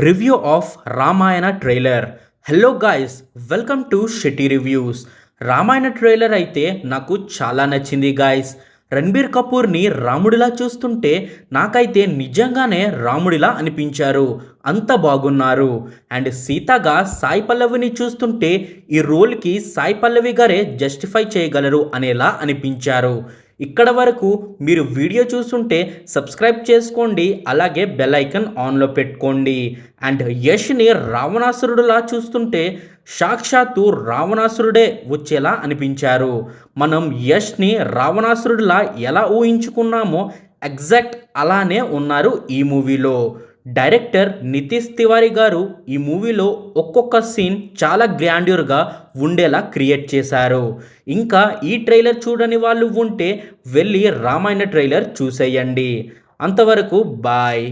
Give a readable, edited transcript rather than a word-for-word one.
Review of Ramayana trailer. Hello guys, welcome to Shetty reviews. Ramayana trailer అయితే నాకు చాలా నచ్చింది గాయ్స్. రణబీర్ కపూర్ని రాముడిలా చూస్తుంటే నాకైతే నిజంగానే రాముడిలా అనిపించారు. అంత బాగున్నారు. అండ్ సీతగా సాయి పల్లవిని చూస్తుంటే ఈ రోల్కి సాయి పల్లవి గారే జస్టిఫై చేయగలరు అనేలా అనిపించారు. ఇక్కడ వరకు మీరు వీడియో చూస్తుంటే సబ్స్క్రైబ్ చేసుకోండి, అలాగే బెల్ ఐకన్ ఆన్లో పెట్టుకోండి. అండ్ యష్ని రావణాసురుడులా చూస్తుంటే సాక్షాత్తు రావణాసురుడే వచ్చేలా అనిపించారు. మనం యష్ని రావణాసురుడిలా ఎలా ఊహించుకున్నామో ఎగ్జాక్ట్ అలానే ఉన్నారు ఈ మూవీలో. డైరెక్టర్ నితీష్ తివారీ గారు ఈ మూవీలో ఒక్కొక్క సీన్ చాలా గ్రాండ్యూర్గా ఉండేలా క్రియేట్ చేశారు. ఇంకా ఈ ట్రైలర్ చూడని వాళ్ళు ఉంటే వెళ్ళి రామాయణ ట్రైలర్ చూసేయండి. అంతవరకు బాయ్.